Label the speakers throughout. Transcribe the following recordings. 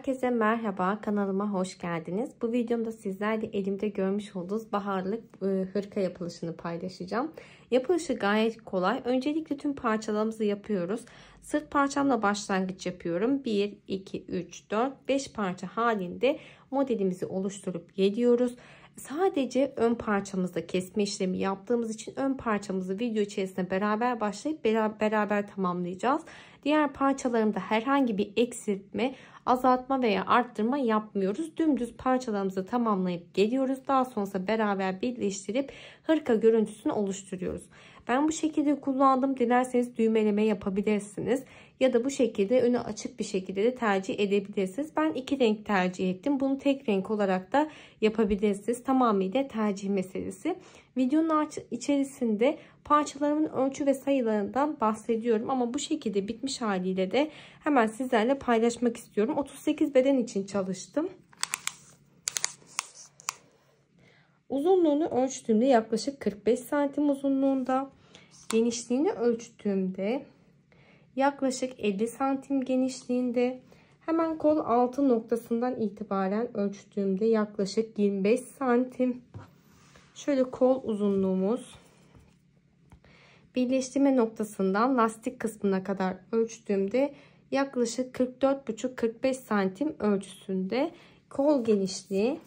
Speaker 1: Herkese merhaba, kanalıma hoş geldiniz. Bu videomda sizlerle elimde görmüş olduğunuz baharlık hırka yapılışını paylaşacağım. Yapılışı gayet kolay. Öncelikle tüm parçalarımızı yapıyoruz. Sırt parçamla başlangıç yapıyorum. 1, 2, 3, 4, 5 parça halinde modelimizi oluşturup geliyoruz. Sadece ön parçamızda kesme işlemi yaptığımız için ön parçamızı video içerisinde beraber başlayıp beraber tamamlayacağız. Diğer parçalarımda herhangi bir eksiltme, azaltma veya arttırma yapmıyoruz. Dümdüz parçalarımızı tamamlayıp geliyoruz. Daha sonra beraber birleştirip hırka görüntüsünü oluşturuyoruz. Ben bu şekilde kullandım. Dilerseniz düğmeleme yapabilirsiniz. Ya da bu şekilde önü açık bir şekilde de tercih edebilirsiniz. Ben iki renk tercih ettim. Bunu tek renk olarak da yapabilirsiniz. Tamamıyla tercih meselesi. Videonun içerisinde parçalarımın ölçü ve sayılarından bahsediyorum. Ama bu şekilde bitmiş haliyle de hemen sizlerle paylaşmak istiyorum. 38 beden için çalıştım. Uzunluğunu ölçtüğümde yaklaşık 45 santim uzunluğunda. Genişliğini ölçtüğümde yaklaşık 50 santim genişliğinde. Hemen kol altı noktasından itibaren ölçtüğümde yaklaşık 25 santim. Şöyle kol uzunluğumuz. Birleştirme noktasından lastik kısmına kadar ölçtüğümde yaklaşık 44,5-45 santim ölçüsünde. Kol genişliği.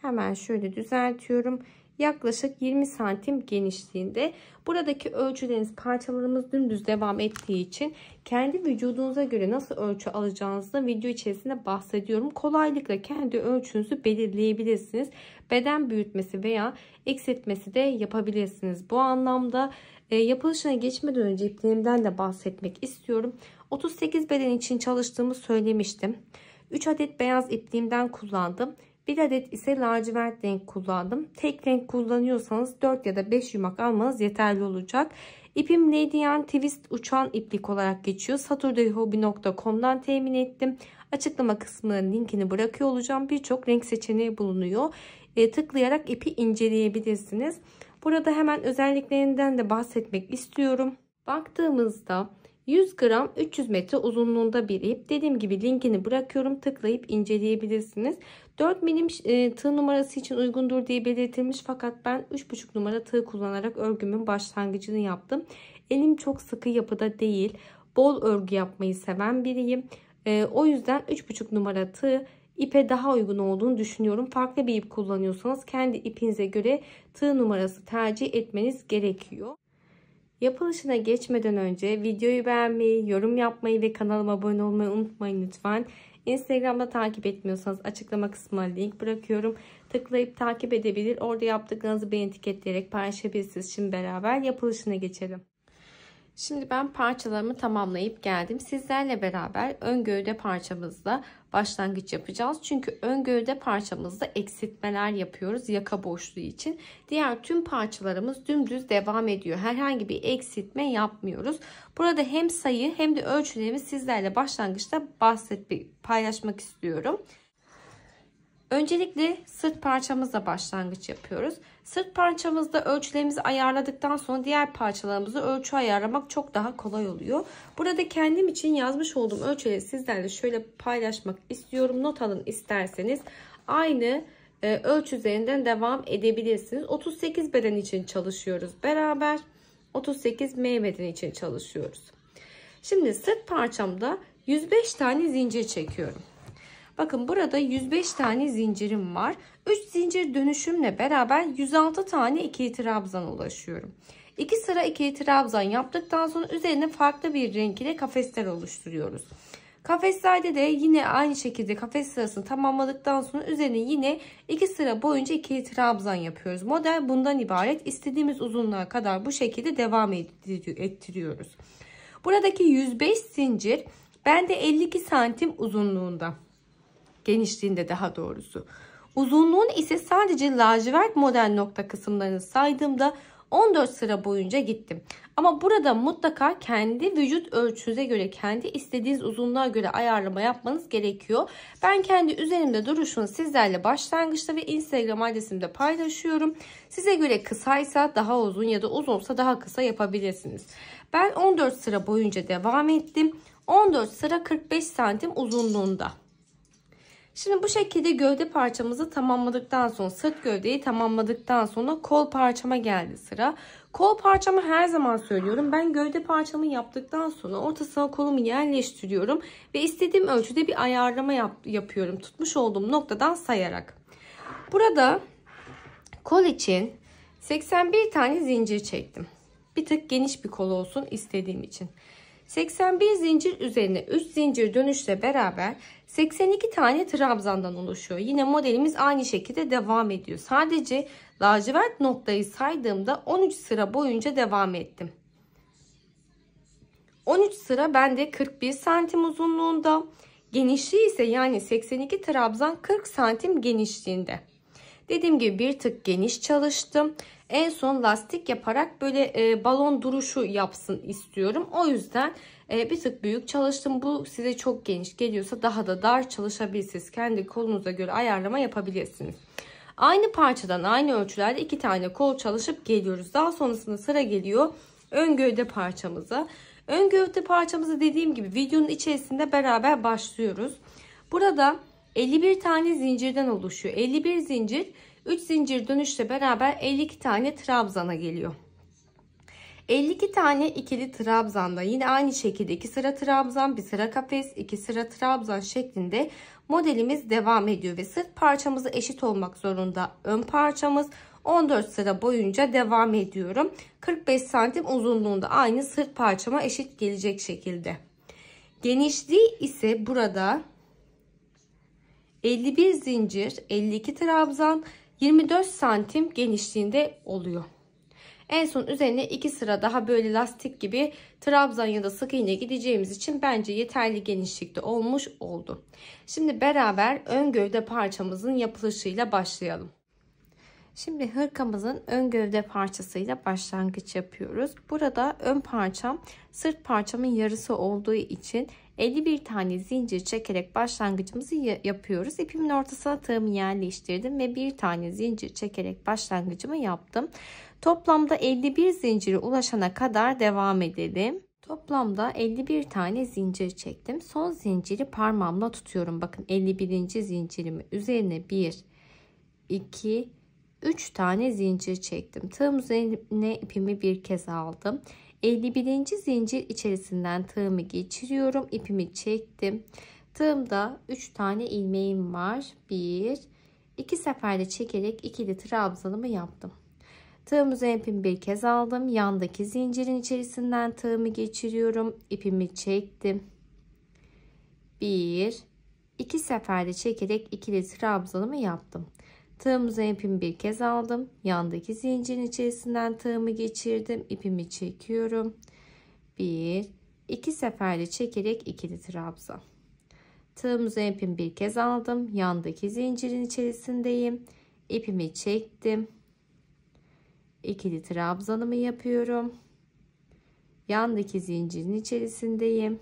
Speaker 1: Hemen şöyle düzeltiyorum. Yaklaşık 20 santim genişliğinde. Buradaki ölçüleriniz, parçalarımız dümdüz devam ettiği için kendi vücudunuza göre nasıl ölçü alacağınızı video içerisinde bahsediyorum. Kolaylıkla kendi ölçünüzü belirleyebilirsiniz. Beden büyütmesi veya eksiltmesi de yapabilirsiniz. Bu anlamda yapılışına geçmeden önce ipliğimden de bahsetmek istiyorum. 38 beden için çalıştığımı söylemiştim. 3 adet beyaz ipliğimden kullandım. 1 adet ise lacivert renk kullandım. Tek renk kullanıyorsanız 4 ya da 5 yumak almanız yeterli olacak. İpim Lady Twist uçan iplik olarak geçiyor. saturdayhobby.com'dan temin ettim. Açıklama kısmının linkini bırakıyor olacağım. Birçok renk seçeneği bulunuyor. Tıklayarak ipi inceleyebilirsiniz. Burada hemen özelliklerinden de bahsetmek istiyorum. Baktığımızda 100 gram 300 metre uzunluğunda bir ip. Dediğim gibi linkini bırakıyorum. Tıklayıp inceleyebilirsiniz. 4 milim tığ numarası için uygundur diye belirtilmiş. Fakat ben 3,5 numara tığ kullanarak örgümün başlangıcını yaptım. Elim çok sıkı yapıda değil. Bol örgü yapmayı seven biriyim. O yüzden 3,5 numara tığ ipe daha uygun olduğunu düşünüyorum. Farklı bir ip kullanıyorsanız kendi ipinize göre tığ numarası tercih etmeniz gerekiyor. Yapılışına geçmeden önce videoyu beğenmeyi, yorum yapmayı ve kanalıma abone olmayı unutmayın lütfen. Instagram'da takip etmiyorsanız açıklama kısmına link bırakıyorum. Tıklayıp takip edebilir. Orada yaptıklarınızı beni etiketleyerek paylaşabilirsiniz. Şimdi beraber yapılışına geçelim. Şimdi ben parçalarımı tamamlayıp geldim. Sizlerle beraber ön gövde parçamızla başlangıç yapacağız. Çünkü ön gövde parçamızda eksiltmeler yapıyoruz yaka boşluğu için. Diğer tüm parçalarımız dümdüz devam ediyor. Herhangi bir eksiltme yapmıyoruz. Burada hem sayı hem de ölçülerimi sizlerle başlangıçta paylaşmak istiyorum. Öncelikle sırt parçamızla başlangıç yapıyoruz. Sırt parçamızda ölçülerimizi ayarladıktan sonra diğer parçalarımızı ölçü ayarlamak çok daha kolay oluyor. Burada kendim için yazmış olduğum ölçüleri sizlerle şöyle paylaşmak istiyorum. Not alın isterseniz. Aynı ölçü üzerinden devam edebilirsiniz. 38 beden için çalışıyoruz beraber. 38 M beden için çalışıyoruz. Şimdi sırt parçamda 105 tane zincir çekiyorum. Bakın burada 105 tane zincirim var. 3 zincir dönüşümle beraber 106 tane ikili trabzan ulaşıyorum. 2 sıra ikili trabzan yaptıktan sonra üzerine farklı bir renk ile kafesler oluşturuyoruz. Kafeslerde de yine aynı şekilde kafes sırasını tamamladıktan sonra üzerine yine 2 sıra boyunca ikili trabzan yapıyoruz. Model bundan ibaret. İstediğimiz uzunluğa kadar bu şekilde devam ettiriyoruz. Buradaki 105 zincir bende 52 santim uzunluğunda. Genişliğinde daha doğrusu. Uzunluğun ise sadece lacivert model nokta kısımlarını saydığımda 14 sıra boyunca gittim. Ama burada mutlaka kendi vücut ölçünüze göre, kendi istediğiniz uzunluğa göre ayarlama yapmanız gerekiyor. Ben kendi üzerimde duruşunu sizlerle başlangıçta ve Instagram adresimde paylaşıyorum. Size göre kısaysa daha uzun ya da uzunsa daha kısa yapabilirsiniz. Ben 14 sıra boyunca devam ettim. 14 sıra 45 santim uzunluğunda. Şimdi bu şekilde gövde parçamızı tamamladıktan sonra, sırt gövdeyi tamamladıktan sonra kol parçama geldi sıra. Kol parçamı her zaman söylüyorum. Ben gövde parçamı yaptıktan sonra ortasına kolumu yerleştiriyorum ve istediğim ölçüde bir ayarlama yapıyorum. Tutmuş olduğum noktadan sayarak. Burada kol için 81 tane zincir çektim. Bir tık geniş bir kol olsun istediğim için. 81 zincir üzerine 3 zincir dönüşle beraber 82 tane trabzandan oluşuyor. Yine modelimiz aynı şekilde devam ediyor. Sadece lacivert noktayı saydığımda 13 sıra boyunca devam ettim. 13 sıra bende 41 santim uzunluğunda. Genişliği ise yani 82 trabzan 40 santim genişliğinde. Dediğim gibi bir tık geniş çalıştım. En son lastik yaparak böyle balon duruşu yapsın istiyorum. O yüzden bir tık büyük çalıştım. Bu size çok geniş geliyorsa daha da dar çalışabilirsiniz. Kendi kolunuza göre ayarlama yapabilirsiniz. Aynı parçadan aynı ölçülerde 2 tane kol çalışıp geliyoruz. Daha sonrasında sıra geliyor ön gövde parçamıza. Ön gövde parçamızı dediğim gibi videonun içerisinde beraber başlıyoruz. Burada 51 tane zincirden oluşuyor. 51 zincir 3 zincir dönüşle beraber 52 tane trabzana geliyor. 52 tane ikili trabzanda yine aynı şekilde 2 sıra trabzan, 1 sıra kafes, 2 sıra trabzan şeklinde modelimiz devam ediyor ve sırt parçamızı eşit olmak zorunda. Ön parçamız 14 sıra boyunca devam ediyorum. 45 santim uzunluğunda aynı sırt parçama eşit gelecek şekilde. Genişliği ise burada 51 zincir, 52 trabzan, 24 santim genişliğinde oluyor. En son üzerine 2 sıra daha böyle lastik gibi trabzan ya da sık iğne gideceğimiz için bence yeterli genişlikte olmuş oldu. Şimdi beraber ön gövde parçamızın yapılışıyla başlayalım. Şimdi hırkamızın ön gövde parçasıyla başlangıç yapıyoruz. Burada ön parçam sırt parçamın yarısı olduğu için 51 tane zincir çekerek başlangıcımızı yapıyoruz. İpimin ortasına tığımı yerleştirdim ve bir tane zincir çekerek başlangıcımı yaptım. Toplamda 51 zincire ulaşana kadar devam edelim. Toplamda 51 tane zincir çektim. Son zinciri parmağımla tutuyorum. Bakın 51. zincirimi üzerine 1, 2, 3 tane zincir çektim. Tığım üzerine ipimi bir kez aldım. 51. zincir içerisinden tığımı geçiriyorum. İpimi çektim. Tığımda 3 tane ilmeğim var. 1, 2 seferde çekerek ikili trabzanımı yaptım. Tığım üzerine ipimi bir kez aldım. Yandaki zincirin içerisinden tığımı geçiriyorum. İpimi çektim. 1, 2 seferde çekerek ikili trabzanımı yaptım. Tığım üzerine ipimi bir kez aldım. Yandaki zincirin içerisinden tığımı geçirdim. İpimi çekiyorum. 1, 2 seferde çekerek ikili trabzan. Tığım üzerine ipimi bir kez aldım. Yandaki zincirin içerisindeyim. İpimi çektim. İkili trabzanımı yapıyorum. Yandaki zincirin içerisindeyim.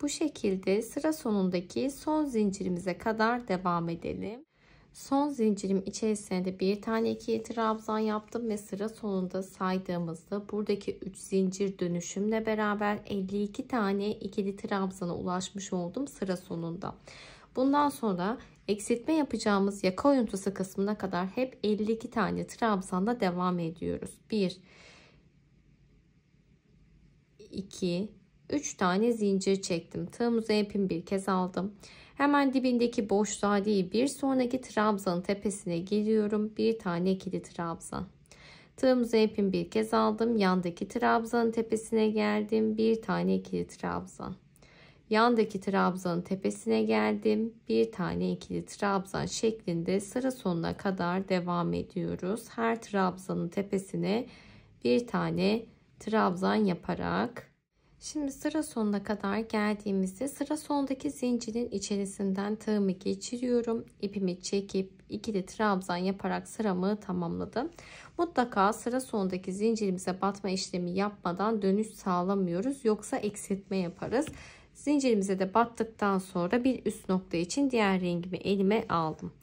Speaker 1: Bu şekilde sıra sonundaki son zincirimize kadar devam edelim. Son zincirim içerisinde de bir tane ikili trabzan yaptım ve sıra sonunda saydığımızda buradaki 3 zincir dönüşümle beraber 52 tane ikili trabzana ulaşmış oldum sıra sonunda. Bundan sonra eksiltme yapacağımız yaka oyuntusu kısmına kadar hep 52 tane trabzanla devam ediyoruz. 1, 2, 3 tane zincir çektim. Tığım üzerine ipimi bir kez aldım. Hemen dibindeki boşluğa değil bir sonraki trabzanın tepesine geliyorum. Bir tane ikili trabzan. Tığım üzerine ipimi bir kez aldım. Yandaki trabzanın tepesine geldim. Bir tane ikili trabzan. Yandaki trabzanın tepesine geldim. Bir tane ikili trabzan şeklinde sıra sonuna kadar devam ediyoruz. Her trabzanın tepesine bir tane trabzan yaparak. Şimdi sıra sonuna kadar geldiğimizde sıra sonundaki zincirin içerisinden tığımı geçiriyorum. İpimi çekip ikili trabzan yaparak sıramı tamamladım. Mutlaka sıra sonundaki zincirimize batma işlemi yapmadan dönüş sağlamıyoruz. Yoksa eksiltme yaparız. Zincirimize de battıktan sonra bir üst nokta için diğer rengimi elime aldım.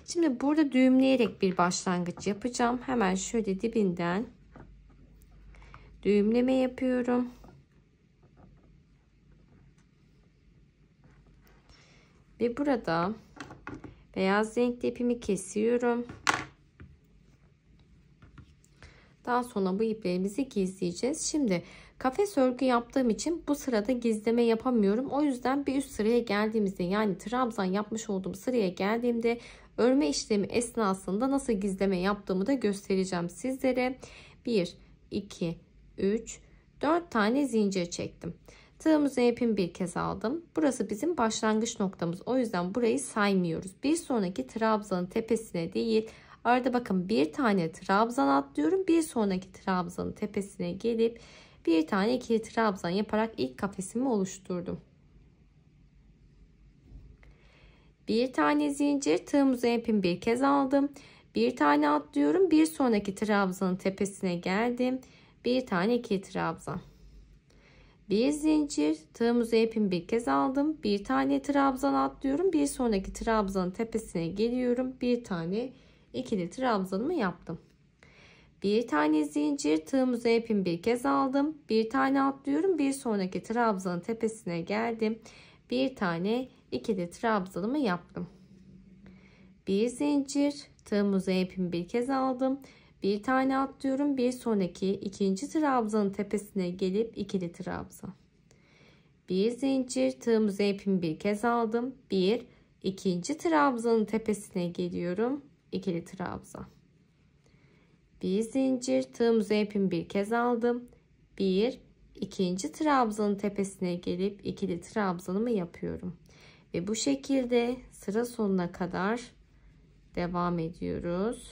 Speaker 1: Şimdi burada düğümleyerek bir başlangıç yapacağım. Hemen şöyle dibinden düğümleme yapıyorum. Ve burada beyaz renkli ipimi kesiyorum. Daha sonra bu iplerimizi gizleyeceğiz. Şimdi kafes örgü yaptığım için bu sırada gizleme yapamıyorum. O yüzden bir üst sıraya geldiğimizde, yani trabzan yapmış olduğum sıraya geldiğimde örme işlemi esnasında nasıl gizleme yaptığımı da göstereceğim sizlere. 1, 2, 3, 4 tane zincir çektim. Tığımızı ipimi bir kez aldım. Burası bizim başlangıç noktamız. O yüzden burayı saymıyoruz. Bir sonraki trabzanın tepesine değil, arada bakın bir tane trabzan atlıyorum. Bir sonraki trabzanın tepesine gelip bir tane ikili trabzan yaparak ilk kafesimi oluşturdum. Bir tane zincir, tığımızı ipimi bir kez aldım. Bir tane atlıyorum. Bir sonraki trabzanın tepesine geldim. Bir tane ikili trabzan. Bir zincir, tığımızı ipimi bir kez aldım. Bir tane trabzan atlıyorum. Bir sonraki trabzanın tepesine geliyorum. Bir tane ikili trabzanımı yaptım. Bir tane zincir, tığımızı ipimi bir kez aldım. Bir tane atlıyorum. Bir sonraki trabzanın tepesine geldim. Bir tane ikili trabzanımı yaptım. Bir zincir, tığımızı ipimi bir kez aldım. Bir tane atlıyorum. Bir sonraki ikinci trabzanın tepesine gelip ikili trabzan. Bir zincir, tığımızı ipimi bir kez aldım. Bir, ikinci trabzanın tepesine geliyorum. İkili trabzan. Bir zincir, tığımızı ipimi bir kez aldım. Bir, ikinci trabzanın tepesine gelip ikili trabzanımı yapıyorum. Ve bu şekilde sıra sonuna kadar devam ediyoruz.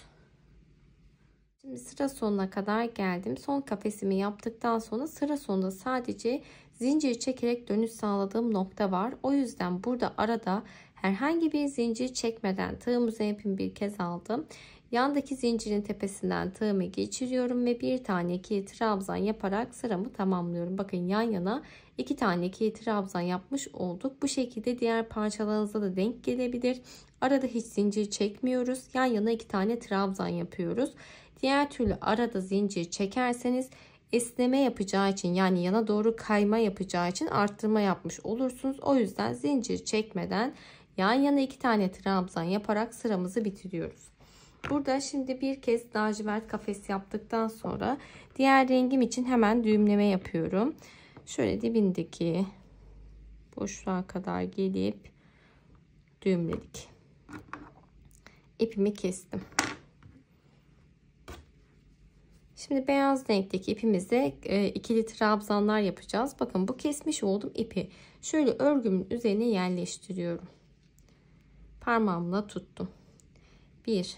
Speaker 1: Şimdi sıra sonuna kadar geldim. Son kafesimi yaptıktan sonra sıra sonunda sadece zincir çekerek dönüş sağladığım nokta var. O yüzden burada arada herhangi bir zincir çekmeden tığımızı ipimi bir kez aldım. Yandaki zincirin tepesinden tığımı geçiriyorum ve bir tane ikili trabzan yaparak sıramı tamamlıyorum. Bakın yan yana iki tane ikili trabzan yapmış olduk. Bu şekilde diğer parçalarınıza da denk gelebilir. Arada hiç zincir çekmiyoruz. Yan yana iki tane trabzan yapıyoruz. Diğer türlü arada zincir çekerseniz esneme yapacağı için, yani yana doğru kayma yapacağı için arttırma yapmış olursunuz. O yüzden zincir çekmeden yan yana iki tane trabzan yaparak sıramızı bitiriyoruz. Burada şimdi bir kez lacivert kafes yaptıktan sonra diğer rengim için hemen düğümleme yapıyorum. Şöyle dibindeki boşluğa kadar gelip düğümledik. İpimi kestim. Şimdi beyaz renkteki ipimize ikili trabzanlar yapacağız. Bakın bu kesmiş olduğum ipi şöyle örgümün üzerine yerleştiriyorum. Parmağımla tuttum. 1,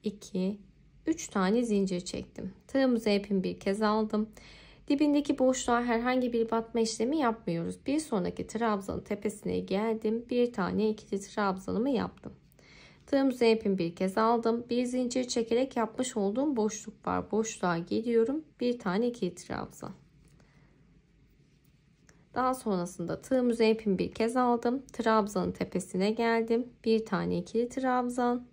Speaker 1: 2, 3 tane zincir çektim. Tığımızı ipimi bir kez aldım. Dibindeki boşluğa herhangi bir batma işlemi yapmıyoruz. Bir sonraki trabzanın tepesine geldim. Bir tane ikili trabzanımı yaptım. Tığımızı ipimi bir kez aldım. Bir zincir çekerek yapmış olduğum boşluk var. Boşluğa geliyorum. Bir tane ikili trabzan. Daha sonrasında tığımızı ipimi bir kez aldım. Trabzanın tepesine geldim. Bir tane ikili trabzan.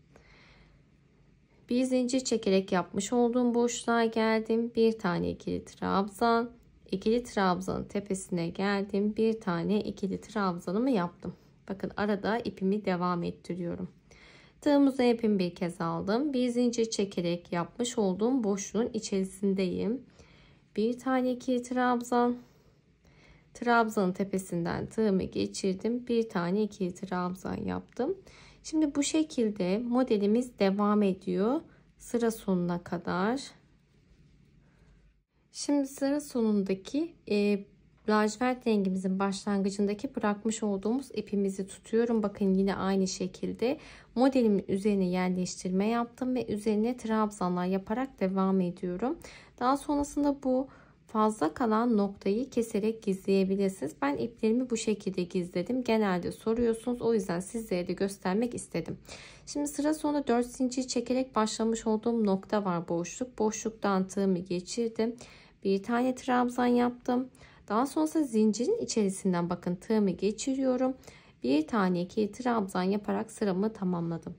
Speaker 1: Bir zincir çekerek yapmış olduğum boşluğa geldim. Bir tane ikili trabzan. İkili trabzanın tepesine geldim. Bir tane ikili trabzanımı yaptım. Bakın arada ipimi devam ettiriyorum. Tığımızı ipimi bir kez aldım. Bir zincir çekerek yapmış olduğum boşluğun içerisindeyim. Bir tane ikili trabzan. Trabzanın tepesinden tığımı geçirdim. Bir tane ikili trabzan yaptım. Şimdi bu şekilde modelimiz devam ediyor sıra sonuna kadar. Şimdi sıra sonundaki lacivert rengimizin başlangıcındaki bırakmış olduğumuz ipimizi tutuyorum. Bakın yine aynı şekilde modelimin üzerine yerleştirme yaptım ve üzerine trabzanlar yaparak devam ediyorum. Daha sonrasında bu fazla kalan noktayı keserek gizleyebilirsiniz. Ben iplerimi bu şekilde gizledim. Genelde soruyorsunuz. O yüzden sizlere de göstermek istedim. Şimdi sıra sonunda 4 zincir çekerek başlamış olduğum nokta var, boşluk. Boşluktan tığımı geçirdim. Bir tane trabzan yaptım. Daha sonrasında zincirin içerisinden bakın tığımı geçiriyorum. Bir tane ikili trabzan yaparak sıramı tamamladım.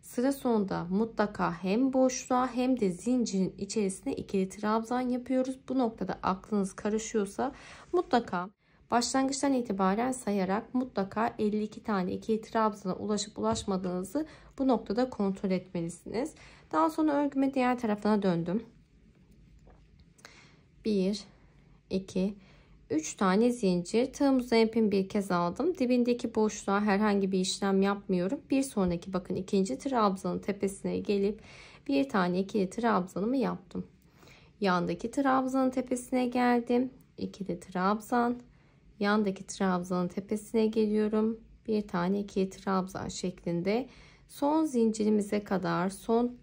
Speaker 1: Sıra sonunda mutlaka hem boşluğa hem de zincirin içerisine ikili trabzan yapıyoruz. Bu noktada aklınız karışıyorsa mutlaka başlangıçtan itibaren sayarak mutlaka 52 tane ikili trabzana ulaşıp ulaşmadığınızı bu noktada kontrol etmelisiniz. Daha sonra örgüme diğer tarafına döndüm. 1 2 3 tane zincir, tığımızı ipimi bir kez aldım. Dibindeki boşluğa herhangi bir işlem yapmıyorum. Bir sonraki bakın ikinci trabzanın tepesine gelip bir tane ikili trabzanımı yaptım. Yandaki trabzanın tepesine geldim. İkili trabzan. Yandaki trabzanın tepesine geliyorum. Bir tane ikili trabzan şeklinde son zincirimize kadar, son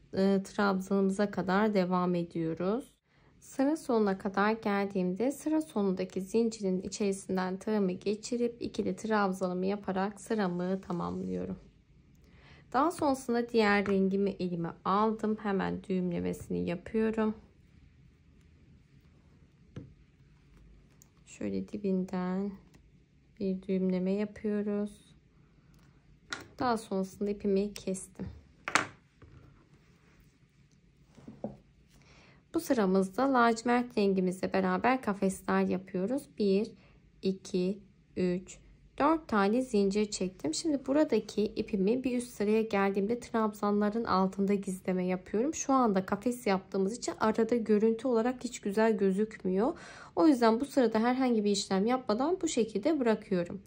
Speaker 1: trabzanımıza kadar devam ediyoruz. Sıra sonuna kadar geldiğimde sıra sonundaki zincirin içerisinden tığımı geçirip ikili trabzanımı yaparak sıramı tamamlıyorum. Daha sonrasında diğer rengimi elime aldım. Hemen düğümlemesini yapıyorum. Şöyle dibinden bir düğümleme yapıyoruz. Daha sonrasında ipimi kestim. Bu sıramızda lacivert rengimizle beraber kafesler yapıyoruz. 1 2 3 4 tane zincir çektim. Şimdi buradaki ipimi bir üst sıraya geldiğimde trabzanların altında gizleme yapıyorum. Şu anda kafes yaptığımız için arada görüntü olarak hiç güzel gözükmüyor. O yüzden bu sırada herhangi bir işlem yapmadan bu şekilde bırakıyorum.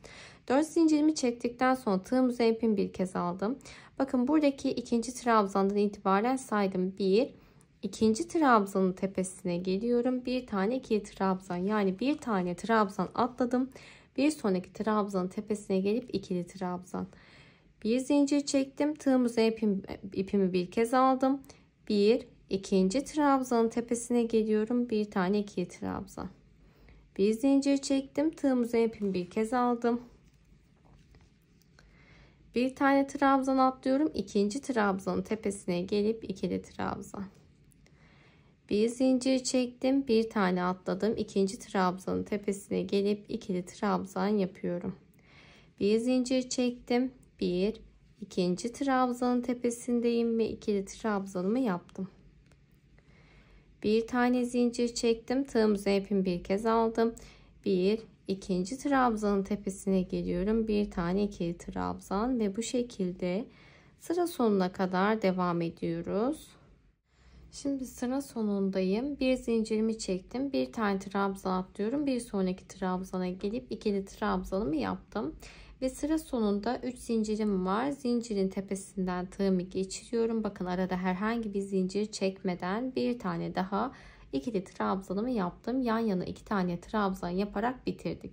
Speaker 1: 4 zincirimi çektikten sonra tığımıza ipimi bir kez aldım. Bakın buradaki ikinci trabzandan itibaren saydım. 1 İkinci trabzanın tepesine geliyorum. Bir tane ikili trabzan, yani bir tane trabzan atladım. Bir sonraki trabzanın tepesine gelip ikili trabzan. Bir zincir çektim. Tığımıza ipimi bir kez aldım. Bir ikinci trabzanın tepesine geliyorum. Bir tane ikili trabzan. Bir zincir çektim. Tığımıza ipimi bir kez aldım. Bir tane trabzan atlıyorum. İkinci trabzanın tepesine gelip ikili trabzan. Bir zincir çektim, bir tane atladım. İkinci trabzanın tepesine gelip ikili trabzan yapıyorum. Bir zincir çektim. Bir, ikinci trabzanın tepesindeyim ve ikili trabzanımı yaptım. Bir tane zincir çektim. Tığımıza ipimi bir kez aldım. Bir, ikinci trabzanın tepesine geliyorum. Bir tane ikili trabzan ve bu şekilde sıra sonuna kadar devam ediyoruz. Şimdi sıra sonundayım. Bir zincirimi çektim. Bir tane trabzan atlıyorum. Bir sonraki trabzana gelip ikili trabzanımı yaptım. Ve sıra sonunda 3 zincirim var. Zincirin tepesinden tığımı geçiriyorum. Bakın arada herhangi bir zincir çekmeden bir tane daha ikili trabzanımı yaptım. Yan yana 2 tane trabzan yaparak bitirdik.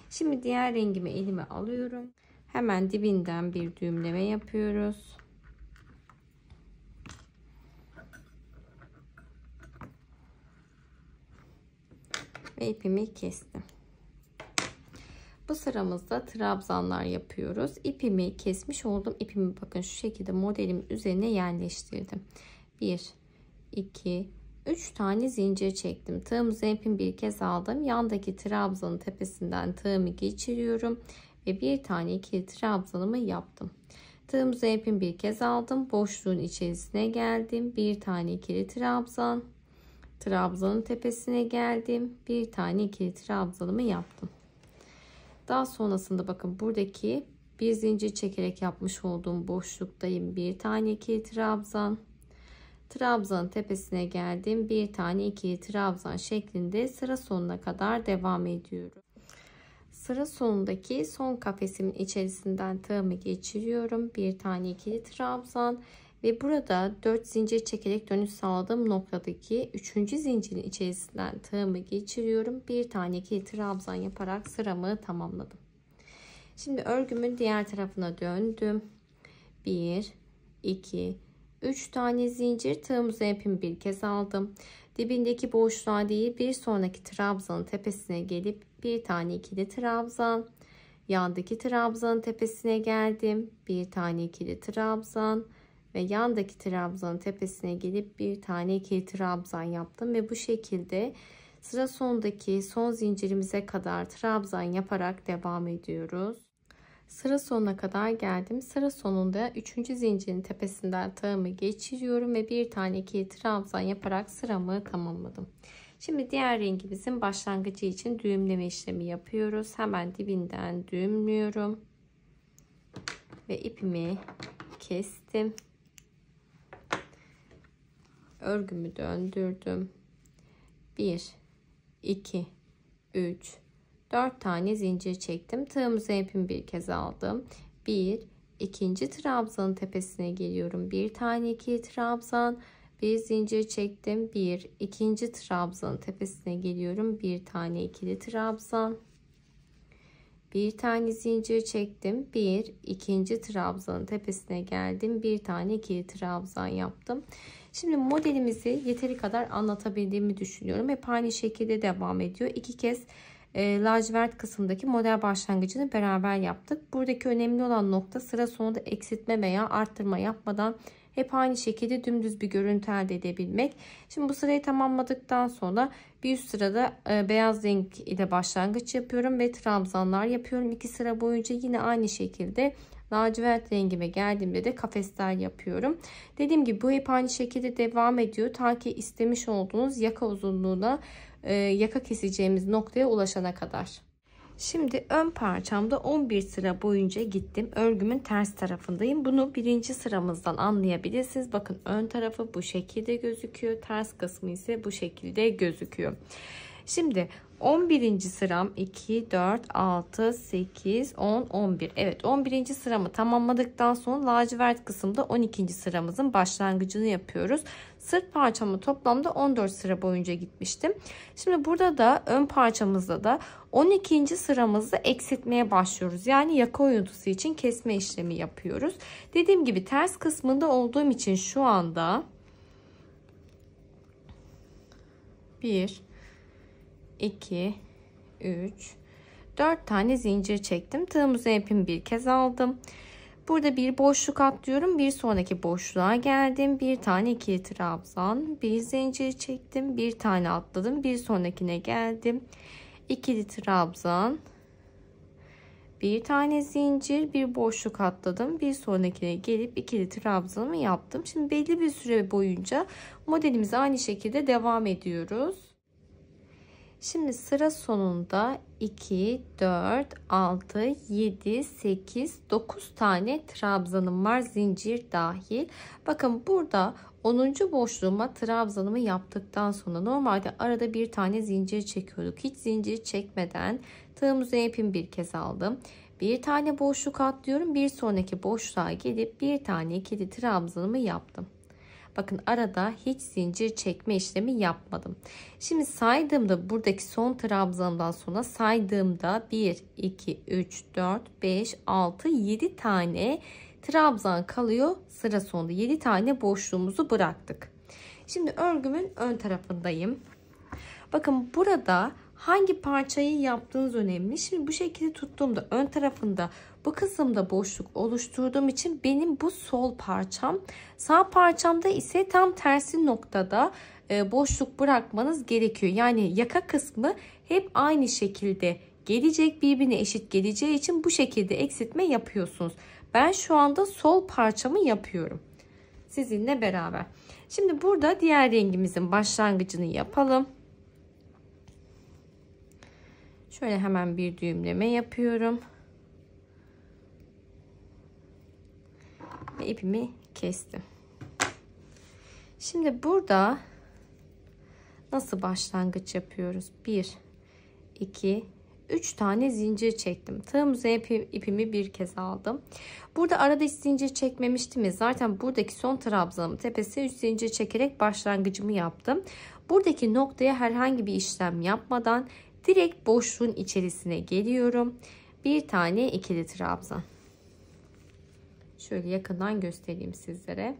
Speaker 1: Şimdi diğer rengimi elime alıyorum. Hemen dibinden bir düğümleme yapıyoruz. Ve ipimi kestim. Bu sıramızda trabzanlar yapıyoruz. İpimi kesmiş oldum. İpimi bakın şu şekilde modelimin üzerine yerleştirdim. 1 2 3 tane zincir çektim. Tığımıza ipimi bir kez aldım. Yandaki trabzanın tepesinden tığımı geçiriyorum ve bir tane ikili trabzanımı yaptım. Tığımıza ipimi bir kez aldım. Boşluğun içerisine geldim. Bir tane ikili trabzan. Trabzanın tepesine geldim. Bir tane ikili trabzanımı yaptım. Daha sonrasında bakın buradaki bir zincir çekerek yapmış olduğum boşluktayım. Bir tane ikili trabzan. Trabzanın tepesine geldim. Bir tane ikili trabzan şeklinde sıra sonuna kadar devam ediyorum. Sıra sonundaki son kafesimin içerisinden tığımı geçiriyorum. Bir tane ikili trabzan. Ve burada 4 zincir çekerek dönüş sağladığım noktadaki 3. zincirin içerisinden tığımı geçiriyorum. Bir tane ikili trabzan yaparak sıramı tamamladım. Şimdi örgümün diğer tarafına döndüm. 1 2 3 tane zincir, tığımıza ipimi bir kez aldım. Dibindeki boşluğa değil bir sonraki trabzanın tepesine gelip bir tane ikili trabzan. Yandaki trabzanın tepesine geldim. Bir tane ikili trabzan. Ve yandaki trabzanın tepesine gelip bir tane ikili trabzan yaptım ve bu şekilde Sıra sonundaki son zincirimize kadar trabzan yaparak devam ediyoruz. Sıra sonuna kadar geldim. Sıra sonunda 3. zincirin tepesinden tığımı geçiriyorum ve bir tane ikili trabzan yaparak sıramı tamamladım. Şimdi diğer rengimizin başlangıcı için düğümleme işlemi yapıyoruz. Hemen dibinden düğümlüyorum ve ipimi kestim. Örgümü döndürdüm. 1 2 3 4 tane zincir çektim. Tığımızı ipimi bir kez aldım. 1 ikinci trabzanın tepesine geliyorum. Bir tane ikili trabzan, bir zincir çektim. 1 ikinci trabzanın tepesine geliyorum. Bir tane ikili trabzan, bir tane zincir çektim. 1 ikinci trabzanın tepesine geldim. Bir tane ikili trabzan yaptım. Şimdi modelimizi yeteri kadar anlatabildiğimi düşünüyorum. Hep aynı şekilde devam ediyor. 2 kez lacivert kısımdaki model başlangıcını beraber yaptık. Buradaki önemli olan nokta sıra sonunda eksiltme veya arttırma yapmadan hep aynı şekilde dümdüz bir görüntü elde edebilmek. Şimdi bu sırayı tamamladıktan sonra bir üst sırada beyaz renk ile başlangıç yapıyorum ve trabzanlar yapıyorum. 2 sıra boyunca yine aynı şekilde lacivert rengime geldiğimde de kafesler yapıyorum. Dediğim gibi bu hep aynı şekilde devam ediyor. Ta ki istemiş olduğunuz yaka uzunluğuna, yaka keseceğimiz noktaya ulaşana kadar. Şimdi ön parçamda 11 sıra boyunca gittim. Örgümün ters tarafındayım. Bunu birinci sıramızdan anlayabilirsiniz. Bakın ön tarafı bu şekilde gözüküyor. Ters kısmı ise bu şekilde gözüküyor. Şimdi 11. sıram 2, 4, 6, 8, 10, 11. Evet 11. sıramı tamamladıktan sonra lacivert kısımda 12. sıramızın başlangıcını yapıyoruz. Sırt parçamı toplamda 14 sıra boyunca gitmiştim. Şimdi burada da ön parçamızda da 12. sıramızda eksiltmeye başlıyoruz. Yani yaka oyuntusu için kesme işlemi yapıyoruz. Dediğim gibi ters kısmında olduğum için şu anda 1 2 3 4 tane zincir çektim. Tığımızı ipimi bir kez aldım. Burada bir boşluk atlıyorum. Bir sonraki boşluğa geldim. Bir tane ikili trabzan, bir zincir çektim. Bir tane atladım. Bir sonrakine geldim. İkili trabzan, bir tane zincir, bir boşluk atladım. Bir sonrakine gelip ikili trabzanımı yaptım. Şimdi belli bir süre boyunca modelimize aynı şekilde devam ediyoruz. Şimdi sıra sonunda 2, 4, 6, 7, 8, 9 tane trabzanım var, zincir dahil. Bakın burada 10. boşluğuma trabzanımı yaptıktan sonra normalde arada bir tane zincir çekiyorduk. Hiç zincir çekmeden tığımızı ipimi bir kez aldım. Bir tane boşluk atlıyorum. Bir sonraki boşluğa gelip bir tane ikili trabzanımı yaptım. Bakın arada hiç zincir çekme işlemi yapmadım. Şimdi saydığımda buradaki son trabzandan sonra saydığımda 1, 2, 3, 4, 5, 6, 7 tane trabzan kalıyor. Sıra sonunda 7 tane boşluğumuzu bıraktık. Şimdi örgümün ön tarafındayım. Bakın burada hangi parçayı yaptığınız önemli. Şimdi bu şekilde tuttuğumda ön tarafında bu kısımda boşluk oluşturduğum için benim bu sol parçam, sağ parçamda ise tam tersi noktada boşluk bırakmanız gerekiyor. Yani yaka kısmı hep aynı şekilde gelecek, birbirine eşit geleceği için bu şekilde eksiltme yapıyorsunuz. Ben şu anda sol parçamı yapıyorum sizinle beraber. Şimdi burada diğer rengimizin başlangıcını yapalım. Şöyle hemen bir düğümleme yapıyorum. Ve ipimi kestim. Şimdi burada nasıl başlangıç yapıyoruz? 1, 2, 3 tane zincir çektim. Tığımıza ipimi bir kez aldım. Burada arada hiç zincir çekmemiştim ya. Zaten buradaki son trabzanın tepesine 3 zincir çekerek başlangıcımı yaptım. Buradaki noktaya herhangi bir işlem yapmadan direkt boşluğun içerisine geliyorum. Bir tane ikili trabzan. Şöyle yakından göstereyim sizlere.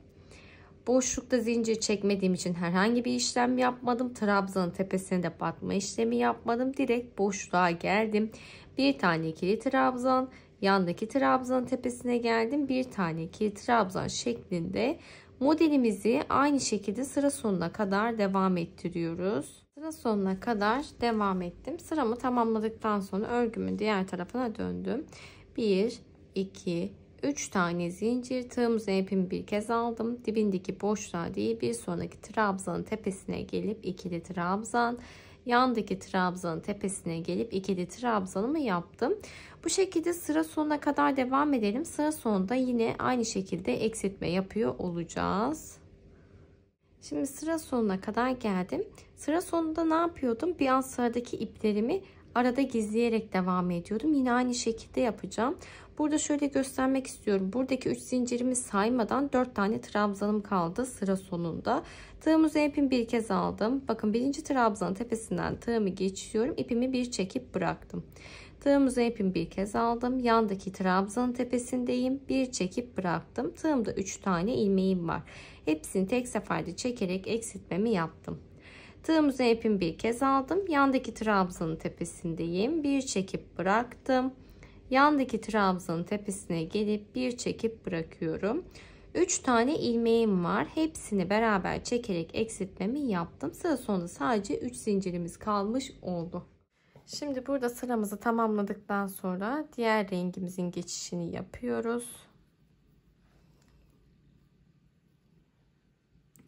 Speaker 1: Boşlukta zincir çekmediğim için herhangi bir işlem yapmadım. Trabzanın tepesine de batma işlemi yapmadım. Direkt boşluğa geldim. Bir tane ikili trabzan, yandaki trabzanın tepesine geldim. Bir tane ikili trabzan şeklinde modelimizi aynı şekilde sıra sonuna kadar devam ettiriyoruz. Sıra Sıra sonuna kadar devam ettim. Sıramı tamamladıktan sonra örgümün diğer tarafına döndüm. 1, 2, 3 tane zincir, tığımızın ipimi bir kez aldım. Dibindeki boşluğa değil, bir sonraki trabzanın tepesine gelip ikili trabzan, yandaki trabzanın tepesine gelip ikili trabzanımı yaptım. Bu şekilde sıra sonuna kadar devam edelim. Sıra sonunda yine aynı şekilde eksiltme yapıyor olacağız. Şimdi sıra sonuna kadar geldim. Sıra sonunda ne yapıyordum? Bir alt sıradaki iplerimi arada gizleyerek devam ediyordum. Yine aynı şekilde yapacağım. Burada şöyle göstermek istiyorum. Buradaki 3 zincirimi saymadan 4 tane trabzanım kaldı sıra sonunda. Tığımızı ipimi bir kez aldım. Bakın birinci trabzanın tepesinden tığımı geçiyorum. İpimi bir çekip bıraktım. Tığımızı ipimi bir kez aldım. Yandaki trabzanın tepesindeyim. Bir çekip bıraktım. Tığımda 3 tane ilmeğim var. Hepsini tek seferde çekerek eksiltmemi yaptım. Tığımızı ipimi bir kez aldım. Yandaki trabzanın tepesindeyim. Bir çekip bıraktım. Yandaki trabzanın tepesine gelip bir çekip bırakıyorum. 3 tane ilmeğim var. Hepsini beraber çekerek eksiltmemi yaptım. Sıra sonunda sadece 3 zincirimiz kalmış oldu. Şimdi burada sıramızı tamamladıktan sonra diğer rengimizin geçişini yapıyoruz.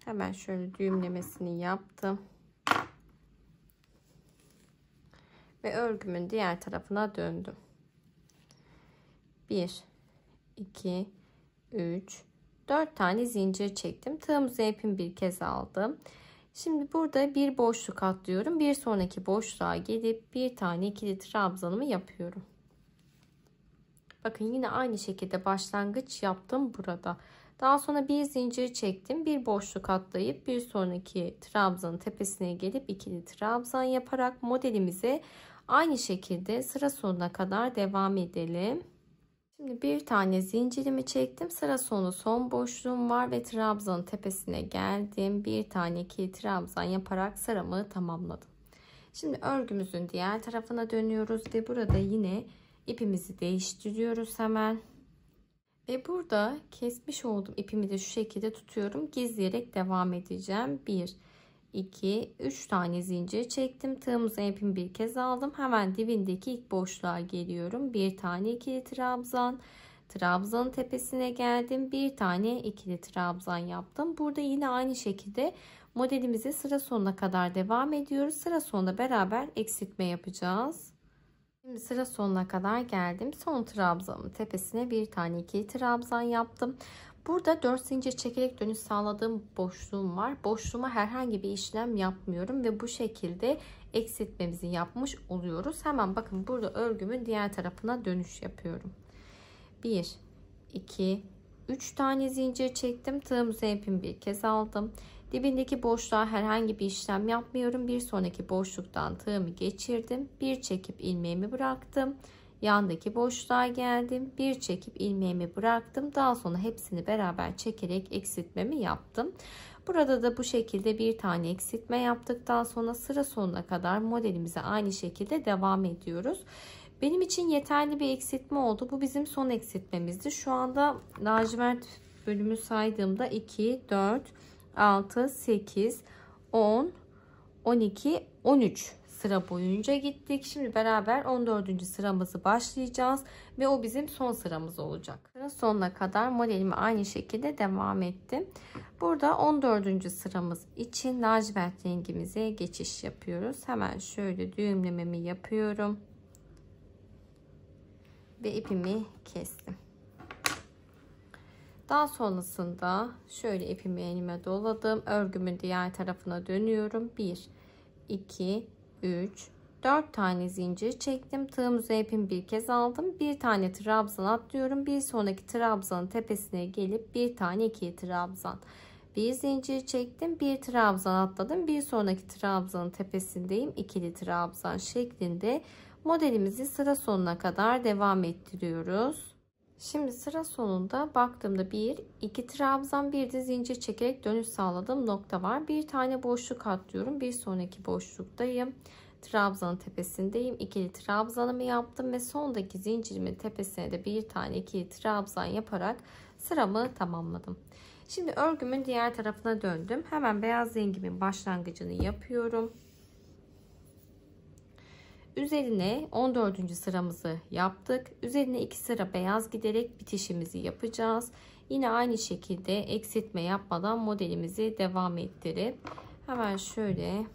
Speaker 1: Hemen şöyle düğümlemesini yaptım. Ve örgümün diğer tarafına döndüm. 1, 2, 3, 4 tane zincir çektim. Tığımızı ipimi bir kez aldım. Şimdi burada bir boşluk atlıyorum. Bir sonraki boşluğa gelip bir tane ikili trabzanımı yapıyorum. Bakın yine aynı şekilde başlangıç yaptım burada. Daha sonra bir zincir çektim. Bir boşluk atlayıp bir sonraki trabzanın tepesine gelip ikili trabzan yaparak modelimize aynı şekilde sıra sonuna kadar devam edelim. Şimdi bir tane zincirimi çektim. Sıra sonu son boşluğum var ve trabzanın tepesine geldim. Bir tane ikili trabzan yaparak sıramı tamamladım. Şimdi örgümüzün diğer tarafına dönüyoruz ve burada yine ipimizi değiştiriyoruz hemen. Ve burada kesmiş olduğum ipimi de şu şekilde tutuyorum. Gizleyerek devam edeceğim. 1, 2, 3 tane zincir çektim. Tığımızın ipimi bir kez aldım. Hemen dibindeki ilk boşluğa geliyorum. Bir tane ikili trabzan. Trabzanın tepesine geldim. Bir tane ikili trabzan yaptım. Burada yine aynı şekilde modelimize sıra sonuna kadar devam ediyoruz. Sıra sonunda beraber eksiltme yapacağız. Şimdi sıra sonuna kadar geldim. Son trabzanın tepesine bir tane ikili trabzan yaptım. Burada 4 zincir çekerek dönüş sağladığım boşluğum var. Boşluğuma herhangi bir işlem yapmıyorum ve bu şekilde eksiltmemizi yapmış oluyoruz. Hemen bakın burada örgümün diğer tarafına dönüş yapıyorum. 1, 2, 3 tane zincir çektim. Tığımızı ipimi bir kez aldım. Dibindeki boşluğa herhangi bir işlem yapmıyorum. Bir sonraki boşluktan tığımı geçirdim. Bir çekip ilmeğimi bıraktım. Yandaki boşluğa geldim. Bir çekip ilmeğimi bıraktım. Daha sonra hepsini beraber çekerek eksiltmemi yaptım. Burada da bu şekilde bir tane eksiltme yaptıktan sonra sıra sonuna kadar modelimize aynı şekilde devam ediyoruz. Benim için yeterli bir eksiltme oldu. Bu bizim son eksiltmemizdi. Şu anda lacivert bölümü saydığımda 2, 4, 6, 8, 10, 12, 13 sıra boyunca gittik. Şimdi beraber 14. sıramızı başlayacağız ve o bizim son sıramız olacak. Sıra sonuna kadar modelimi aynı şekilde devam ettim. Burada 14. sıramız için lacivert rengimize geçiş yapıyoruz. Hemen şöyle düğümlememi yapıyorum ve ipimi kestim. Daha sonrasında şöyle ipimi elime doladım. Örgümün diğer tarafına dönüyorum. 1, 2, 3, 4 tane zincir çektim. Tığımızı ipimi bir kez aldım. Bir tane trabzan atlıyorum. Bir sonraki trabzanın tepesine gelip bir tane ikili trabzan. Bir zincir çektim. Bir trabzan atladım. Bir sonraki trabzanın tepesindeyim. İkili trabzan şeklinde modelimizi sıra sonuna kadar devam ettiriyoruz. Şimdi sıra sonunda baktığımda 1, 2 trabzan, bir de zincir çekerek dönüş sağladığım nokta var. Bir tane boşluk atlıyorum. Bir sonraki boşluktayım. Trabzanın tepesindeyim. İkili trabzanımı yaptım ve sondaki zincirimin tepesine de bir tane ikili trabzan yaparak sıramı tamamladım. Şimdi örgümün diğer tarafına döndüm. Hemen beyaz rengimin başlangıcını yapıyorum. üzerine 14. sıramızı yaptık. Üzerine 2 sıra beyaz giderek bitişimizi yapacağız. Yine aynı şekilde eksiltme yapmadan modelimizi devam ettirip hemen şöyle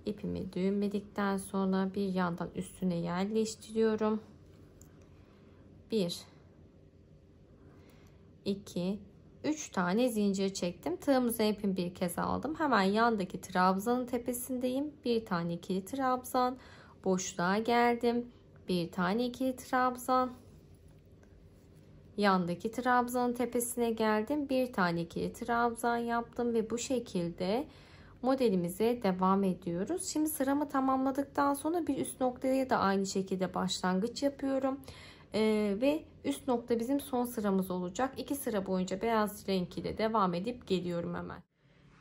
Speaker 1: ipimi düğümledikten sonra bir yandan üstüne yerleştiriyorum. 1 2 3 tane zincir çektim. Tığımıza ipimi bir kez aldım. Hemen yandaki trabzanın tepesindeyim. Bir tane ikili trabzan, boşluğa geldim. Bir tane ikili trabzan, yandaki trabzanın tepesine geldim. Bir tane ikili trabzan yaptım ve bu şekilde modelimize devam ediyoruz. Şimdi sıramı tamamladıktan sonra bir üst noktaya da aynı şekilde başlangıç yapıyorum. Ve üst nokta bizim son sıramız olacak. 2 sıra boyunca beyaz renk ile devam edip geliyorum hemen.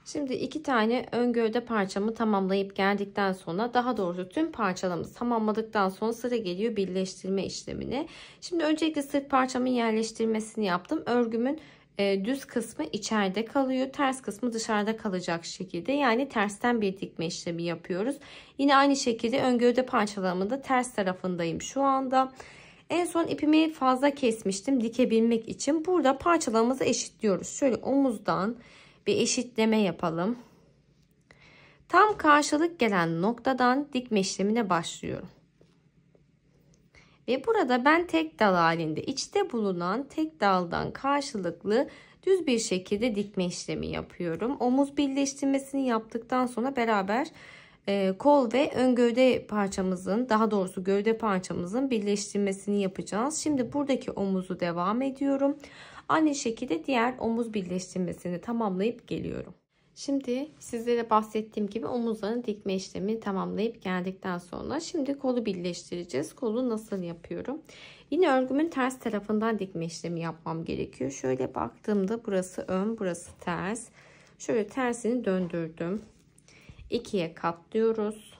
Speaker 1: Şimdi 2 tane ön gövde parçamı tamamlayıp geldikten sonra, daha doğrusu tüm parçalarımızı tamamladıktan sonra sıra geliyor birleştirme işlemine. Şimdi öncelikle sırt parçamın yerleştirmesini yaptım. Örgümün düz kısmı içeride kalıyor, ters kısmı dışarıda kalacak şekilde, yani tersten bir dikme işlemi yapıyoruz. Yine aynı şekilde ön gövde parçalarımın da ters tarafındayım şu anda. En son ipimi fazla kesmiştim dikebilmek için. Burada parçalarımızı eşitliyoruz. Şöyle omuzdan bir eşitleme yapalım. Tam karşılık gelen noktadan dikme işlemine başlıyorum. Ve burada ben tek dal halinde, içte bulunan tek daldan karşılıklı düz bir şekilde dikme işlemi yapıyorum. Omuz birleştirmesini yaptıktan sonra beraber kol ve ön gövde parçamızın, daha doğrusu gövde parçamızın birleştirmesini yapacağız. Şimdi buradaki omuzu devam ediyorum. Aynı şekilde diğer omuz birleştirmesini tamamlayıp geliyorum. Şimdi sizlere bahsettiğim gibi omuzların dikme işlemini tamamlayıp geldikten sonra şimdi kolu birleştireceğiz. Kolu nasıl yapıyorum? Yine örgümün ters tarafından dikme işlemi yapmam gerekiyor. Şöyle baktığımda burası ön, burası ters. Şöyle tersini döndürdüm. 2'ye katlıyoruz.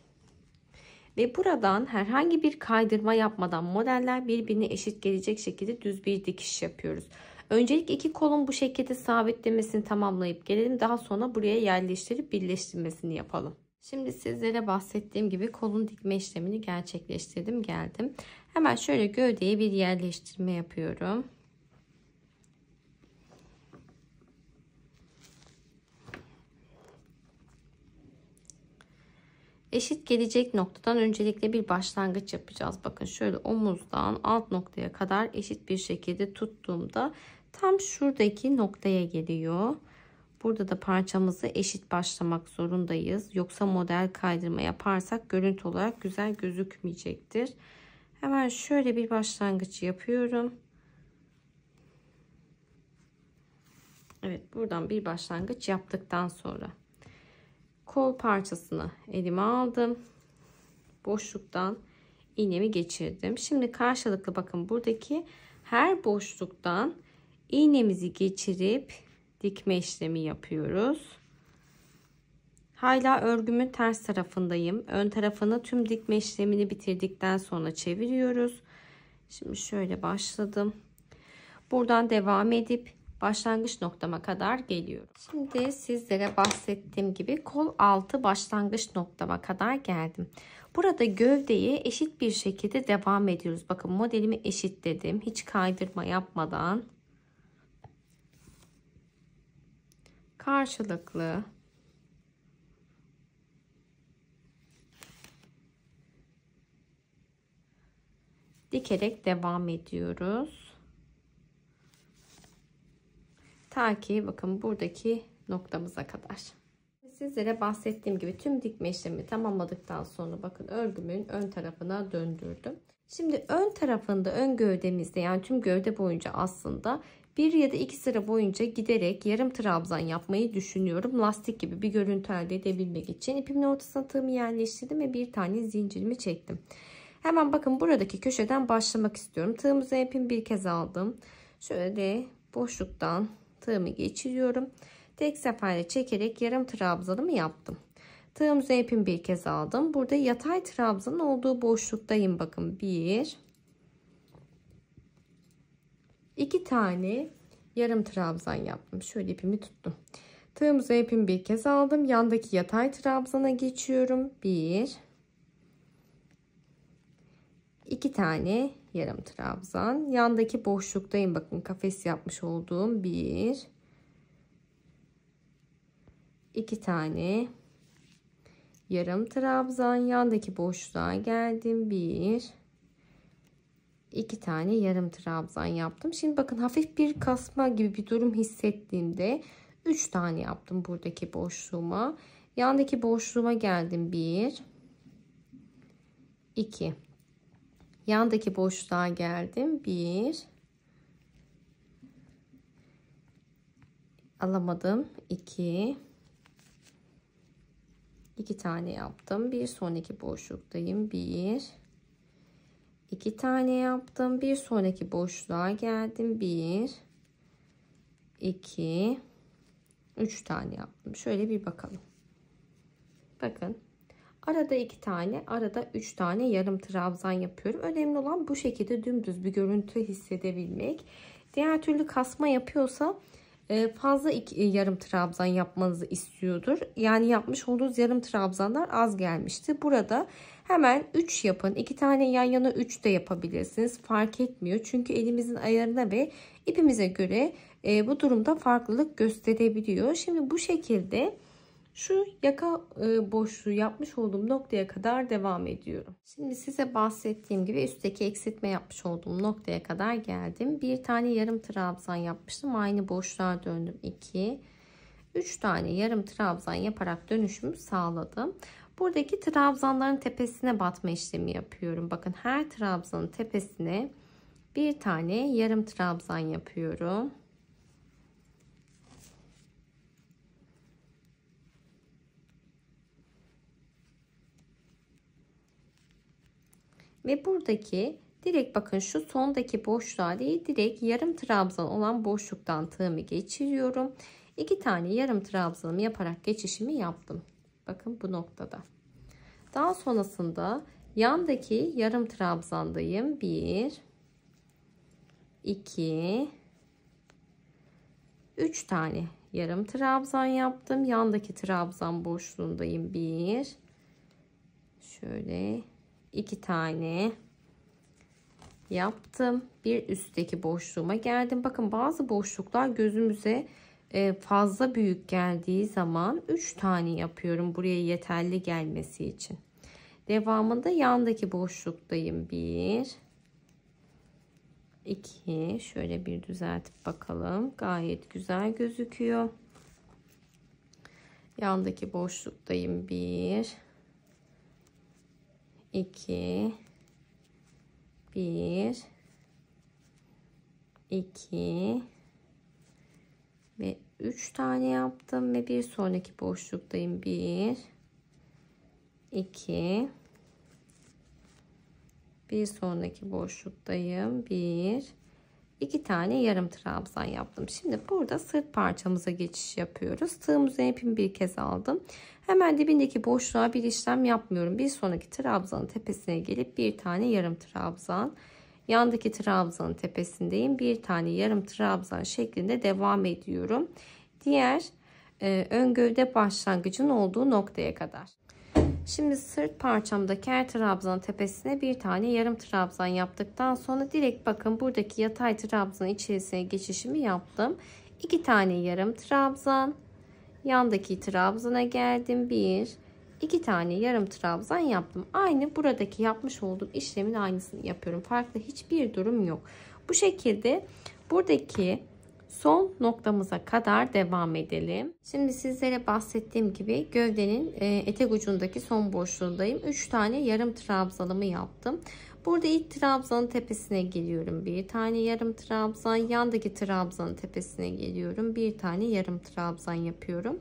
Speaker 1: Ve buradan herhangi bir kaydırma yapmadan modeller birbirine eşit gelecek şekilde düz bir dikiş yapıyoruz. Öncelikle iki kolun bu şekilde sabitlemesini tamamlayıp gelelim. Daha sonra buraya yerleştirip birleştirmesini yapalım. Şimdi sizlere bahsettiğim gibi kolun dikme işlemini gerçekleştirdim, geldim. Hemen şöyle gövdeye bir yerleştirme yapıyorum. Eşit gelecek noktadan öncelikle bir başlangıç yapacağız. Bakın şöyle omuzdan alt noktaya kadar eşit bir şekilde tuttuğumda tam şuradaki noktaya geliyor. Burada da parçamızı eşit başlamak zorundayız. Yoksa model kaydırma yaparsak görüntü olarak güzel gözükmeyecektir. Hemen şöyle bir başlangıç yapıyorum. Evet, buradan bir başlangıç yaptıktan sonra kol parçasını elime aldım. Boşluktan iğnemi geçirdim. Şimdi karşılıklı bakın buradaki her boşluktan iğnemizi geçirip dikme işlemi yapıyoruz. Hala örgümün ters tarafındayım. Ön tarafını tüm dikme işlemini bitirdikten sonra çeviriyoruz. Şimdi şöyle başladım. Buradan devam edip başlangıç noktama kadar geliyorum. Şimdi sizlere bahsettiğim gibi kol altı başlangıç noktama kadar geldim. Burada gövdeyi eşit bir şekilde devam ediyoruz. Bakın modelimi eşitledim. Hiç kaydırma yapmadan. Karşılıklı dikerek devam ediyoruz. Ta ki bakın buradaki noktamıza kadar. Sizlere bahsettiğim gibi tüm dikme işlemi tamamladıktan sonra bakın örgümün ön tarafına döndürdüm. Şimdi ön tarafında, ön gövdemizde, yani tüm gövde boyunca aslında bir ya da iki sıra boyunca giderek yarım trabzan yapmayı düşünüyorum. Lastik gibi bir görüntü elde edebilmek için ipimin ortasına tığımı yerleştirdim ve bir tane zincirimi çektim. Hemen bakın buradaki köşeden başlamak istiyorum. Tığımıza ipimi bir kez aldım. Şöyle boşluktan tığımı geçiriyorum. Tek seferde çekerek yarım trabzanımı yaptım. Tığımıza ipimi bir kez aldım. Burada yatay trabzanın olduğu boşluktayım. Bakın 1 2 tane yarım trabzan yaptım. Şöyle ipimi tuttum. Tığımıza ipimi bir kez aldım. Yandaki yatay trabzana geçiyorum. 1 2 tane yarım trabzan. Yandaki boşluktayım. Bakın kafes yapmış olduğum 1 2 tane yarım trabzan. Yandaki boşluğa geldim. 1 2 tane yarım trabzan yaptım. Şimdi bakın hafif bir kasma gibi bir durum hissettiğimde 3 tane yaptım buradaki boşluğuma. Yandaki boşluğuma geldim. 1 2 yandaki boşluğa geldim. 1 alamadım. 2 tane yaptım. Bir sonraki boşluktayım. 1 2 tane yaptım. Bir sonraki boşluğa geldim. 1 2 3 tane yaptım. Şöyle bir bakalım. Bakın. Arada 2 tane, arada 3 tane yarım trabzan yapıyorum. Önemli olan bu şekilde dümdüz bir görüntü hissedebilmek. Diğer türlü kasma yapıyorsa fazla yarım trabzan yapmanızı istiyordur. Yani yapmış olduğunuz yarım trabzanlar az gelmişti. Burada hemen 3 yapın. 2 tane yan yana 3 de yapabilirsiniz. Fark etmiyor. Çünkü elimizin ayarına ve ipimize göre bu durumda farklılık gösterebiliyor. Şimdi bu şekilde şu yaka boşluğu yapmış olduğum noktaya kadar devam ediyorum. Şimdi size bahsettiğim gibi üstteki eksiltme yapmış olduğum noktaya kadar geldim. Bir tane yarım trabzan yapmıştım. Aynı boşluğa döndüm. 2 3 tane yarım trabzan yaparak dönüşümü sağladım. Buradaki trabzanların tepesine batma işlemi yapıyorum. Bakın her trabzanın tepesine bir tane yarım trabzan yapıyorum. Ve buradaki direkt bakın şu sondaki boşluğa değil, direkt yarım trabzan olan boşluktan tığımı geçiriyorum. 2 tane yarım trabzanımı yaparak geçişimi yaptım. Bakın bu noktada. Daha sonrasında yandaki yarım trabzandayım. 1 2 3 tane yarım trabzan yaptım. Yandaki trabzan boşluğundayım. 1 şöyle 2 tane yaptım. Bir üstteki boşluğuma geldim. Bakın bazı boşluklar gözümüze fazla büyük geldiği zaman 3 tane yapıyorum buraya yeterli gelmesi için. Devamında yandaki boşluktayım. 1 2 şöyle bir düzeltip bakalım. Gayet güzel gözüküyor. Yandaki boşluktayım. 1 2 1 2 ve 3 tane yaptım ve bir sonraki boşluktayım. 1 2 bir sonraki boşluktayım. 1 2 tane yarım trabzan yaptım. Şimdi burada sırt parçamıza geçiş yapıyoruz. Tığımızın ipimi bir kez aldım. Hemen dibindeki boşluğa bir işlem yapmıyorum. Bir sonraki trabzanın tepesine gelip bir tane yarım trabzan, yandaki trabzanın tepesindeyim. Bir tane yarım trabzan şeklinde devam ediyorum. Diğer ön gövde başlangıcının olduğu noktaya kadar. Şimdi sırt parçamdaki her trabzanın tepesine bir tane yarım trabzan yaptıktan sonra direkt bakın buradaki yatay trabzanın içerisine geçişimi yaptım. 2 tane yarım trabzan, yandaki trabzana geldim. 1 2 tane yarım trabzan yaptım. Aynı buradaki yapmış olduğum işlemin aynısını yapıyorum. Farklı hiçbir durum yok. Bu şekilde buradaki son noktamıza kadar devam edelim. Şimdi sizlere bahsettiğim gibi gövdenin etek ucundaki son boşluğundayım. 3 tane yarım trabzanımı yaptım. Burada ilk trabzanın tepesine geliyorum. Bir tane yarım trabzan, yandaki trabzanın tepesine geliyorum. Bir tane yarım trabzan yapıyorum.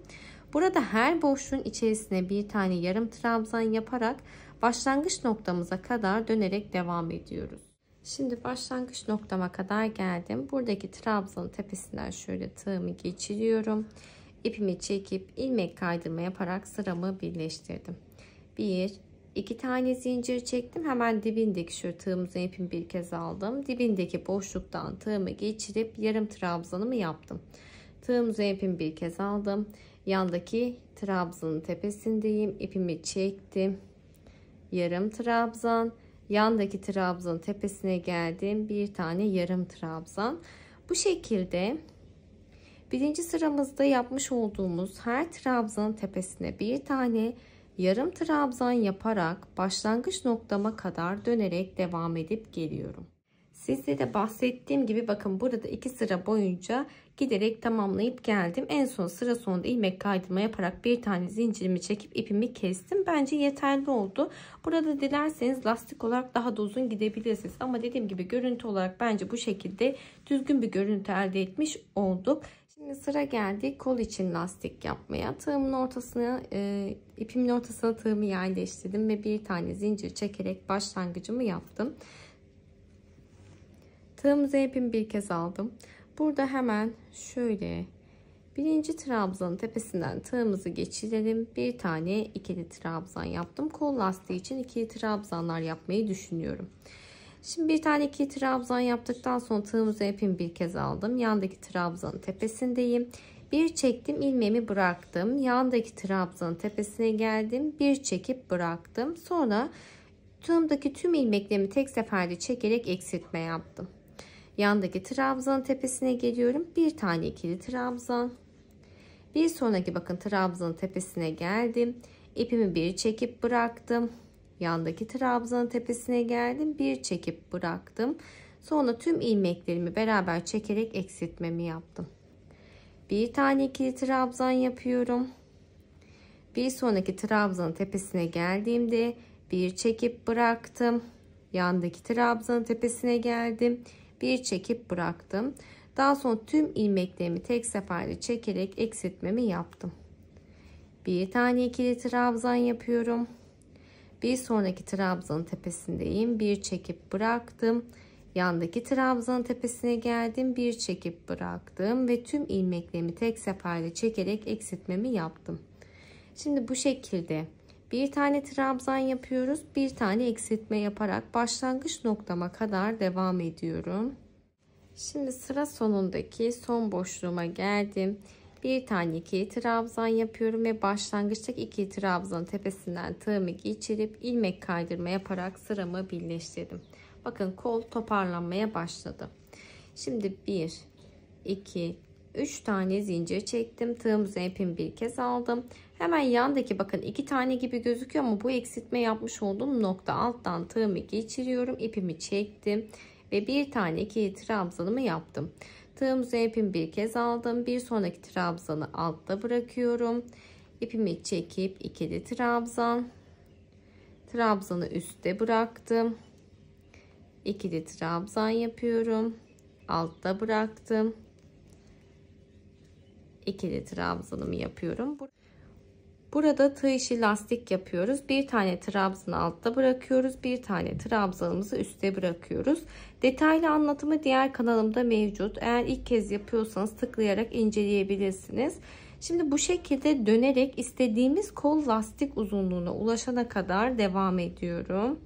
Speaker 1: Burada her boşluğun içerisine bir tane yarım trabzan yaparak başlangıç noktamıza kadar dönerek devam ediyoruz. Şimdi başlangıç noktama kadar geldim. Buradaki trabzanın tepesinden şöyle tığımı geçiriyorum. İpimi çekip ilmek kaydırma yaparak sıramı birleştirdim. 1 2 tane zincir çektim. Hemen dibindeki şu tığımızın ipimi bir kez aldım. Dibindeki boşluktan tığımı geçirip yarım trabzanımı yaptım. Tığımızın ipimi bir kez aldım. Yandaki trabzanın tepesindeyim. İpimi çektim. Yarım trabzan. Yandaki trabzanın tepesine geldim. Bir tane yarım trabzan. Bu şekilde birinci sıramızda yapmış olduğumuz her trabzanın tepesine bir tane yarım trabzan yaparak başlangıç noktama kadar dönerek devam edip geliyorum. Size de bahsettiğim gibi bakın burada 2 sıra boyunca giderek tamamlayıp geldim. En son sıra sonunda ilmek kaydırma yaparak bir tane zincirimi çekip ipimi kestim. Bence yeterli oldu. Burada dilerseniz lastik olarak daha da uzun gidebilirsiniz. Ama dediğim gibi görüntü olarak bence bu şekilde düzgün bir görüntü elde etmiş olduk. Şimdi sıra geldi kol için lastik yapmaya. Tığımın ortasına, ipimin ortasına tığımı yerleştirdim ve bir tane zincir çekerek başlangıcımı yaptım. Tığımıza ipimi bir kez aldım. Burada hemen şöyle birinci trabzanın tepesinden tığımızı geçirelim. Bir tane ikili trabzan yaptım. Kol lastiği için ikili trabzanlar yapmayı düşünüyorum. Şimdi bir tane ikili trabzan yaptıktan sonra tığımıza ipimi bir kez aldım. Yandaki trabzanın tepesindeyim. Bir çektim, ilmeğimi bıraktım. Yandaki trabzanın tepesine geldim. Bir çekip bıraktım. Sonra tığımdaki tüm ilmeklerimi tek seferde çekerek eksiltme yaptım. Yandaki trabzanın tepesine geliyorum. Bir tane ikili trabzan. Bir sonraki bakın trabzanın tepesine geldim. İpimi bir çekip bıraktım. Yandaki trabzanın tepesine geldim. Bir çekip bıraktım. Sonra tüm ilmeklerimi beraber çekerek eksiltmemi yaptım. Bir tane ikili trabzan yapıyorum. Bir sonraki trabzanın tepesine geldiğimde bir çekip bıraktım. Yandaki trabzanın tepesine geldim. Bir çekip bıraktım. Daha sonra tüm ilmeklerimi tek seferde çekerek eksiltmemi yaptım. Bir tane ikili trabzan yapıyorum. Bir sonraki trabzanın tepesindeyim. Bir çekip bıraktım. Yandaki trabzanın tepesine geldim. Bir çekip bıraktım ve tüm ilmeklerimi tek seferde çekerek eksiltmemi yaptım. Şimdi bu şekilde bir tane trabzan yapıyoruz. Bir tane eksiltme yaparak başlangıç noktama kadar devam ediyorum. Şimdi sıra sonundaki son boşluğuma geldim. Bir tane ikili trabzan yapıyorum ve başlangıçtaki ikili trabzanın tepesinden tığımı geçirip ilmek kaydırma yaparak sıramı birleştirdim. Bakın kol toparlanmaya başladı. Şimdi 1, 2, 3 tane zincir çektim. Tığımıza ipimi bir kez aldım. Hemen yandaki bakın 2 tane gibi gözüküyor ama bu eksiltme yapmış olduğum nokta, alttan tığımı geçiriyorum. İpimi çektim ve bir tane ikili trabzanımı yaptım. Tığımıza ipimi bir kez aldım. Bir sonraki trabzanı altta bırakıyorum. İpimi çekip ikili trabzan. Trabzanı üstte bıraktım. İkili trabzan yapıyorum. Altta bıraktım. İkili trabzanımı yapıyorum. Burada tığ işi lastik yapıyoruz. Bir tane trabzanı altta bırakıyoruz. Bir tane trabzanımızı üstte bırakıyoruz. Detaylı anlatımı diğer kanalımda mevcut. Eğer ilk kez yapıyorsanız tıklayarak inceleyebilirsiniz. Şimdi bu şekilde dönerek istediğimiz kol lastik uzunluğuna ulaşana kadar devam ediyorum.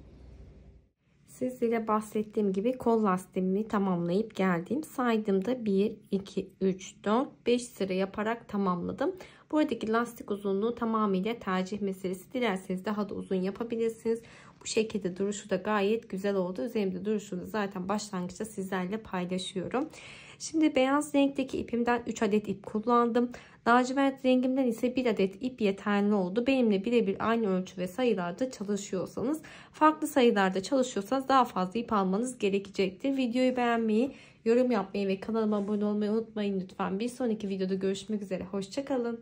Speaker 1: Sizlere bahsettiğim gibi kol lastiğimi tamamlayıp geldim. Saydığımda 1, 2, 3, 4, 5 sıra yaparak tamamladım. Buradaki lastik uzunluğu tamamıyla tercih meselesi. Dilerseniz daha da uzun yapabilirsiniz. Bu şekilde duruşu da gayet güzel oldu. Üzerimde duruşunu zaten başlangıçta sizlerle paylaşıyorum. Şimdi beyaz renkteki ipimden 3 adet ip kullandım. Lacivert rengimden ise 1 adet ip yeterli oldu. Benimle birebir aynı ölçü ve sayılarda çalışıyorsanız, farklı sayılarda çalışıyorsanız daha fazla ip almanız gerekecektir. Videoyu beğenmeyi, yorum yapmayı ve kanalıma abone olmayı unutmayın lütfen. Bir sonraki videoda görüşmek üzere. Hoşça kalın.